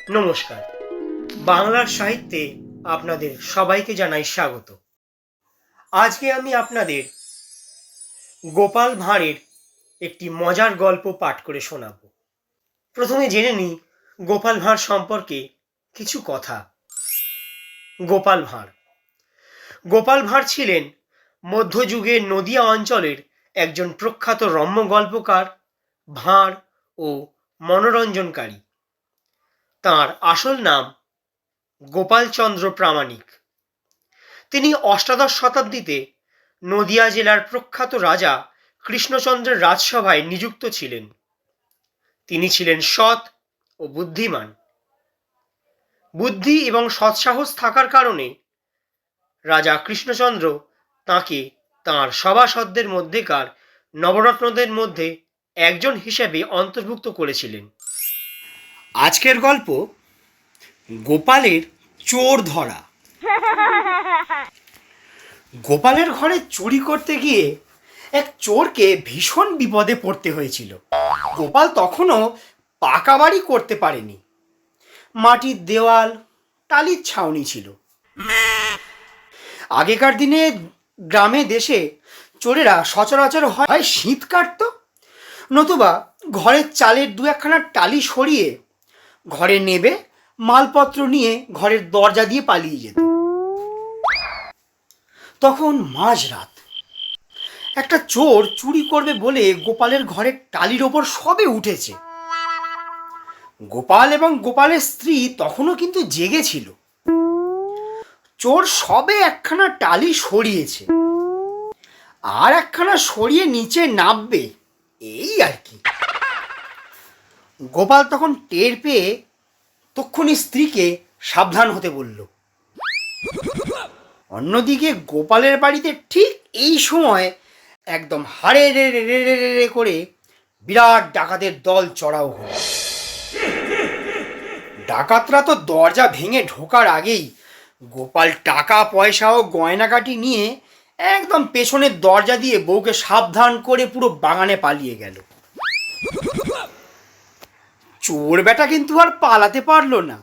নমস্কার। বাংলার সাহিত্যে আপনাদের সবাইকে জানাই স্বাগত। আজকে আমি আপনাদের গোপাল ভাঁড়ের একটি মজার গল্প পাঠ করে শোনাব। প্রথমে জেনে নিই গোপাল ভাঁড় সম্পর্কে কিছু কথা। গোপাল ভাঁড় গোপাল ভাঁড় ছিলেন মধ্যযুগের নদিয়া অঞ্চলের একজন প্রখ্যাত রম্য গল্পকার, ভাঁড় ও মনোরঞ্জনকারী। তাঁর আসল নাম গোপালচন্দ্র প্রামাণিক। তিনি অষ্টাদশ শতাব্দীতে নদিয়া জেলার প্রখ্যাত রাজা কৃষ্ণচন্দ্রের রাজসভায় নিযুক্ত ছিলেন। তিনি ছিলেন সৎ ও বুদ্ধিমান। বুদ্ধি এবং সৎসাহস থাকার কারণে রাজা কৃষ্ণচন্দ্র তাঁকে তাঁর সভাসদদের মধ্যেকার নবরত্নদের মধ্যে একজন হিসেবে অন্তর্ভুক্ত করেছিলেন। আজকের গল্প গোপালের চোর ধরা। গোপালের ঘরে চুরি করতে গিয়ে এক চোরকে ভীষণ বিপদে পড়তে হয়েছিল। গোপাল তখনও পাকা বাড়ি করতে পারেনি, মাটির দেওয়াল, টালির ছাউনি ছিল। আগেকার দিনে গ্রামে দেশে চোরেরা সচরাচর হয় শীত কাটত, নতুবা ঘরের চালের দু একখানা টালি সরিয়ে ঘরে নেবে মালপত্র নিয়ে ঘরের দরজা দিয়ে পালিয়ে যেত। তখন মাঝরাত একটা চোর চুরি করবে বলে গোপালের ঘরের টালির ওপর সবে উঠেছে। গোপাল এবং গোপালের স্ত্রী তখনও কিন্তু জেগেছিল। চোর সবে একখানা টালি সরিয়েছে, আর একখানা সরিয়ে নিচে নামবে, এই আর কি। গোপাল তখন টের পেয়ে তক্ষুনি স্ত্রীকে সাবধান হতে বলল। অন্যদিকে গোপালের বাড়িতে ঠিক এই সময় একদম হাড়ে রে রে রে রে রে করে বিরাট ডাকাতের দল চড়াও হলো। ডাকাতরা তো দরজা ভেঙে ঢোকার আগেই গোপাল টাকা পয়সা ও গয়নাকাটি নিয়ে একদম পেছনের দরজা দিয়ে বউকে সাবধান করে পুরো বাগানে পালিয়ে গেল। চোর বেটা কিন্তু আর পালাতে পারলো না।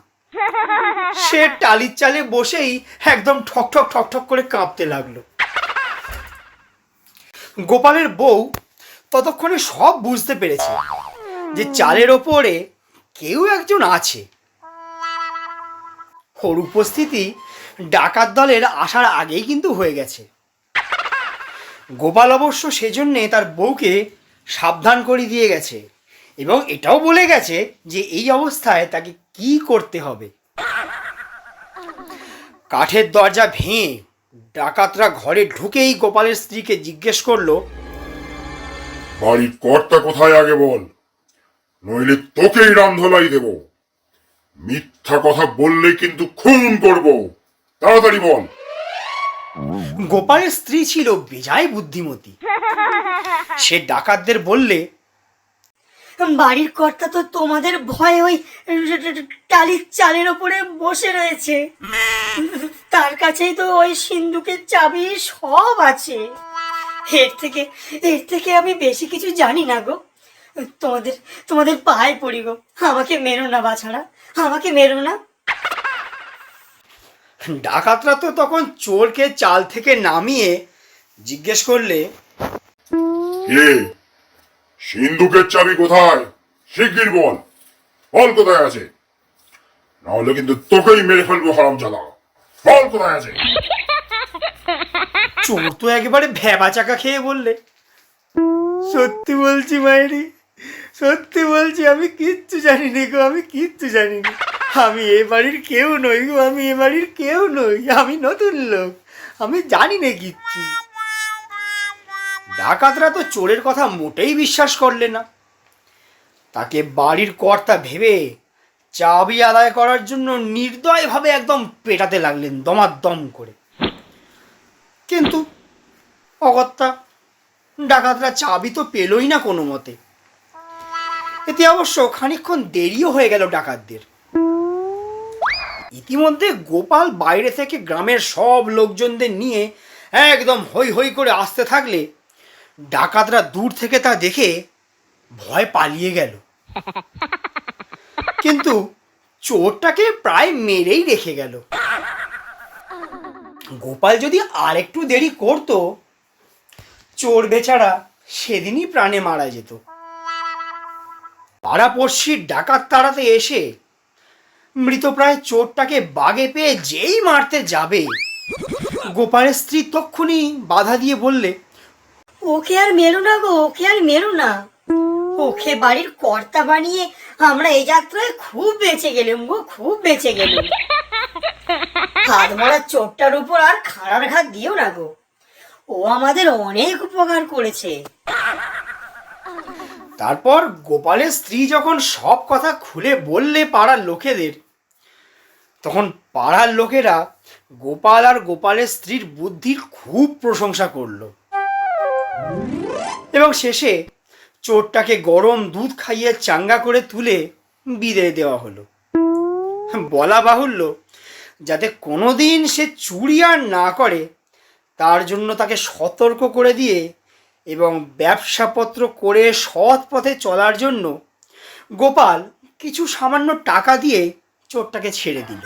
সে টালির চালে বসেই একদম ঠক ঠক ঠক ঠক করে কাঁপতে লাগলো। গোপালের বউ ততক্ষণে সব বুঝতে পেরেছে যে চালের ওপরে কেউ একজন আছে। ওর উপস্থিতি ডাকাত দলের আসার আগেই কিন্তু হয়ে গেছে। গোপাল অবশ্য সেজন্যে তার বউকে সাবধান করে দিয়ে গেছে এবং এটাও বলে গেছে যে এই অবস্থায় তাকে কি করতে হবে। কাঠের দরজা ভেঙে ডাকাতরা ঘরে ঢুকেই গোপালের স্ত্রীকে জিজ্ঞেস করলো, বাড়ির কর্তা কোথায় আগে বল, নইলে তোকেই রামধলাই দেব। মিথ্যা কথা বললে কিন্তু খুন করব, তাড়াতাড়ি বল। গোপালের স্ত্রী ছিল বেজায় বুদ্ধিমতী। সে ডাকাতদের বললে, বাড়ির কর্তা তো তোমাদের ভয়ে ওই টালির চালের ওপরে বসে রয়েছে। তার কাছেই তো ওই সিন্ধুকের চাবি সব আছে। এর থেকে আমি বেশি কিছু জানি না গো। তোমাদের পায়ে পড়ি গো, আমাকে মেরো না বাছাড়া, আমাকে মেরো না। ডাকাতরা তো তখন চোরকে চাল থেকে নামিয়ে জিজ্ঞেস করলে, কে, সিন্ধুকের চাবি কোথায়? শিগগির বল, বল কোথায় আছে, নাহলে কিন্তু তোকেই মেরে ফেলবো হারামজাদা। বল কোথায় আছে। চোর তো একেবারে ভ্যাবা চাকা খেয়ে বললে, সত্যি বলছি মায়েরি, সত্যি বলছি, আমি কিচ্ছু জানি না গো, আমি কিচ্ছু জানি না। আমি এ বাড়ির কেউ নই গো, আমি এ বাড়ির কেউ নই, আমি নতুন লোক, আমি জানি না কিচ্ছু। ডাকাতরা তো চোরের কথা মোটেই বিশ্বাস করলে না। তাকে বাড়ির কর্তা ভেবে চাবি আদায় করার জন্য নির্দয়ভাবে একদম পেটাতে লাগলেন দমাদম করে। কিন্তু অগত্যা ডাকাতরা চাবি তো পেলই না কোনো মতে। এতে অবশ্য খানিকক্ষণ দেরিও হয়ে গেল ডাকাতদের। ইতিমধ্যে গোপাল বাইরে থেকে গ্রামের সব লোকজনদের নিয়ে একদম হৈ হৈ করে আসতে থাকলে ডাকাতরা দূর থেকে তা দেখে ভয় পালিয়ে গেল। কিন্তু চোরটাকে প্রায় মেরেই রেখে গেল। গোপাল যদি আরেকটু দেরি করতো, চোর বেচারা সেদিনই প্রাণে মারা যেত। পাড়াপড়শির ডাকাত তাড়াতে এসে মৃতপ্রায় চোরটাকে বাগে পেয়ে যেই মারতে যাবে, গোপালের স্ত্রী তক্ষুনি বাধা দিয়ে বললে, ওকে আর মেরো না গো, ওকে আর মেরো না। ওকে বাড়ির কর্তা বানিয়ে আমরা এই যাত্রায় খুব বেঁচে গেলাম গো, খুব বেঁচে গেলাম। হাত মারা চোরটার উপর আর খাড়ার ঘাত দিও না গো, ও আমাদের অনেক উপকার করেছে। তারপর গোপালের স্ত্রী যখন সব কথা খুলে বললে পাড়ার লোকেদের, তখন পাড়ার লোকেরা গোপাল আর গোপালের স্ত্রীর বুদ্ধির খুব প্রশংসা করলো এবং শেষে চোরটাকে গরম দুধ খাইয়ে চাঙ্গা করে তুলে বিদায় দেওয়া হলো। বলা বাহুল্য, যাতে কোনোদিন সে চুরি আর না করে তার জন্য তাকে সতর্ক করে দিয়ে এবং ব্যবসাপত্র করে সৎ পথে চলার জন্য গোপাল কিছু সামান্য টাকা দিয়ে চোরটাকে ছেড়ে দিল।